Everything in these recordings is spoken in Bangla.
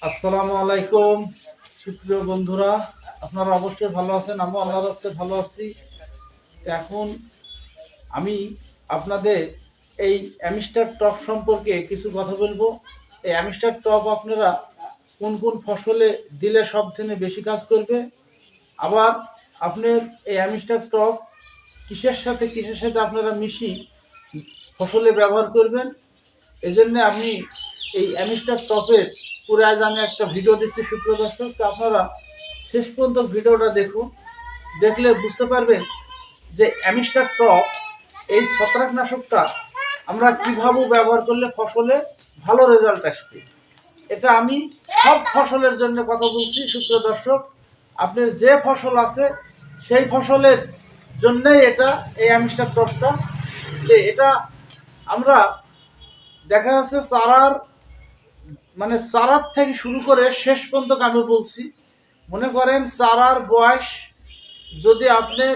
আসসালামু আলাইকুম সুপ্রিয় বন্ধুরা, আপনারা অবশ্যই ভালো আছেন। আমি আল্লাহর রাস্তায় ভালো আছি। তো এখন আমি আপনাদের এই অ্যামিস্টার টপ সম্পর্কে কিছু কথা বলবো। এই অ্যামিস্টার টপ আপনারা কোন কোন ফসলে দিলে সব থেকে বেশি কাজ করবে, আবার আপনার এই অ্যামিস্টার টপ কিসের সাথে আপনারা ফসলে ব্যবহার করবেন। এই জন্য আমি এই অ্যামিস্টার টপের পুরো আজ আমি একটা ভিডিও দিচ্ছি সুপ্রিয় দর্শক। তো আপনারা শেষ পর্যন্ত ভিডিওটা দেখুন, দেখলে বুঝতে পারবেন যে অ্যামিস্টার টপ এই ছত্রাকনাশকটা আমরা কীভাবে ব্যবহার করলে ফসলে ভালো রেজাল্ট আসবে। এটা আমি সব ফসলের জন্য কথা বলছি সুপ্রিয় দর্শক। আপনার যে ফসল আছে সেই ফসলের জন্যই এই অ্যামিস্টার টপটা, যে এটা আমরা দেখা যাচ্ছে চারার থেকে শুরু করে শেষ পর্যন্ত আমি বলছি। মনে করেন চারার বয়স যদি আপনার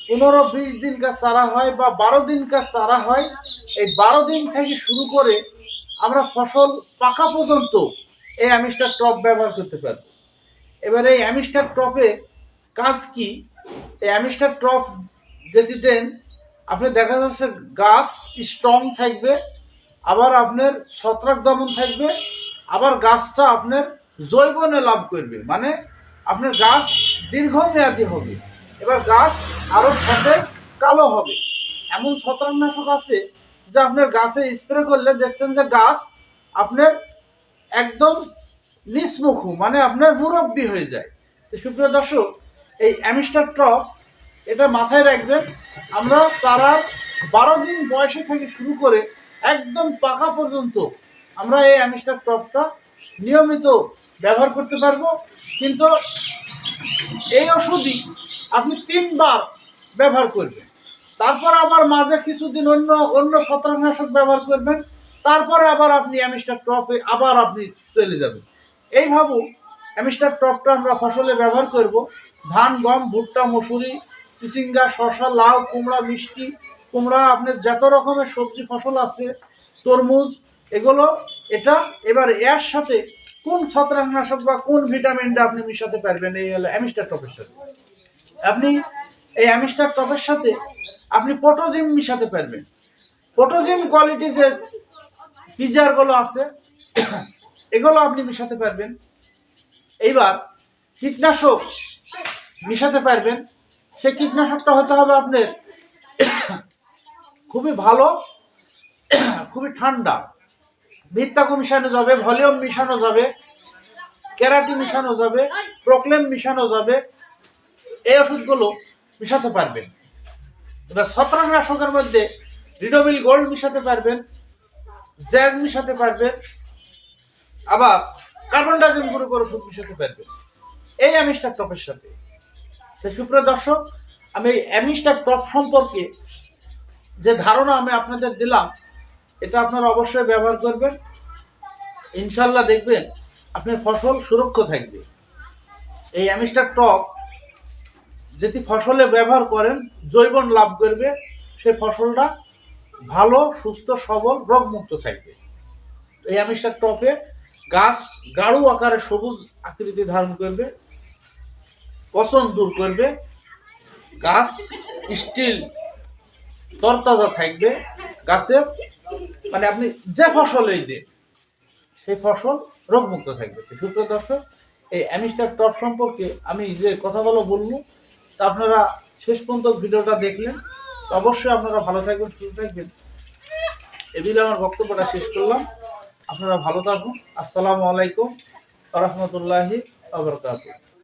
15-20 দিনকার চারা হয় বা 12 দিনকার চারা হয়, এই 12 দিন থেকে শুরু করে আমরা ফসল পাকা পর্যন্ত এই অ্যামিস্টার টপ ব্যবহার করতে পারব। এবার এই অ্যামিস্টার টপে কাজ কি? এই অ্যামিস্টার টপ যদি দেন, আপনি দেখা যাচ্ছে গাছ স্ট্রং থাকবে, আবার আপনার ছত্রাক দমন থাকবে, আবার গাছটা আপনার জৈবনে লাভ করবে, মানে আপনার গাছ দীর্ঘমেয়াদী হবে। এবার গাছ আরও সতেজ কালো হবে। এমন ছত্রাকনাশক আছে যে আপনার গাছে স্প্রে করলে দেখছেন যে গাছ আপনার একদম নিষ্মুখু, মানে আপনার মুরব্বি হয়ে যায়। তো সুপ্রিয় দর্শক, এই অ্যামিস্টার টপ এটা মাথায় রাখবেন। আমরা চারার 12 দিন বয়সে থেকে শুরু করে একদম পাকা পর্যন্ত আমরা এই অ্যামিস্টার টপটা নিয়মিত ব্যবহার করতে পারবো। কিন্তু এই ওষুধই আপনি 3 বার ব্যবহার করবেন, তারপর আবার মাঝে কিছুদিন অন্য ছত্রাকনাশক ব্যবহার করবেন, তারপরে আবার আপনি অ্যামিস্টার টপে আবার আপনি চলে যাবেন। এইভাবে অ্যামিস্টার টপটা আমরা ফসলে ব্যবহার করব। ধান, গম, ভুট্টা, মসুরি, চিচিঙ্গা, শসা, লাউ, কুমড়া, মিষ্টি কুমড়া, আপনার যত রকমের সবজি ফসল আছে, তরমুজ, এগুলো এবার এর সাথে কোন ছত্রাকনাশক বা কোন ভিটামিনটা আপনি মিশাতে পারবেন এই হলো অ্যামিস্টার টপের সাথে। আপনি এই অ্যামিস্টার টপের সাথে আপনি পটোজিম মিশাতে পারবেন। পটোজিম কোয়ালিটি যে পিজারগুলো আছে এগুলো আপনি মিশাতে পারবেন। এইবার কীটনাশক মিশাতে পারবেন। সেই কীটনাশকটা হতে হবে আপনার খুবই ভালো, খুবই ঠান্ডা। ভিত্তাকু মিশানো যাবে, ভলিউম মিশানো যাবে, ক্যারাটি মিশানো যাবে, প্রোক্লেম মিশানো যাবে। এই ওষুধগুলো মিশাতে পারবেন। এবার ছত্রাকনাশকের মধ্যে রিডোবিল গোল্ড মিশাতে পারবেন, জ্যাজ মিশাতে পারবেন, আবার কার্বন ডাইজিম গ্রুপের ওষুধ মিশাতে পারবেন এই অ্যামিস্টার টপের সাথে। তো সুপ্রিয় দর্শক, আমি এই অ্যামিস্টার টপ সম্পর্কে যে ধারণা আমি আপনাদের দিলাম, এটা আপনারা অবশ্যই ব্যবহার করবেন। ইনশাল্লাহ দেখবেন আপনার ফসল সুরক্ষিত থাকবে। এই অ্যামিস্টার টপ যদি ফসলে ব্যবহার করেন, জৈবন লাভ করবে, সেই ফসলটা ভালো, সুস্থ, সবল, রোগমুক্ত থাকবে। এই অ্যামিস্টার টপে গাছ গাঢ় আকারে সবুজ আকৃতি ধারণ করবে, পচন দূর করবে, গাছ স্টিল তরতাজা থাকবে, গাছের মানে আপনি যে ফসলই দেন সেই ফসল রোগমুক্ত থাকবে। সুপ্রিয় দর্শক, এই অ্যামিস্টার টপ সম্পর্কে আমি যে কথাগুলো বললাম, তা আপনারা শেষ পর্যন্ত ভিডিওটা দেখলেন। তো অবশ্যই আপনারা ভালো থাকবেন, সুস্থ থাকবেন। এদিকে আমার বক্তব্যটা শেষ করলাম। আপনারা ভালো থাকুন। আসসালামু আলাইকুম ওয়া রাহমাতুল্লাহি ওয়া বারাকাতুহু।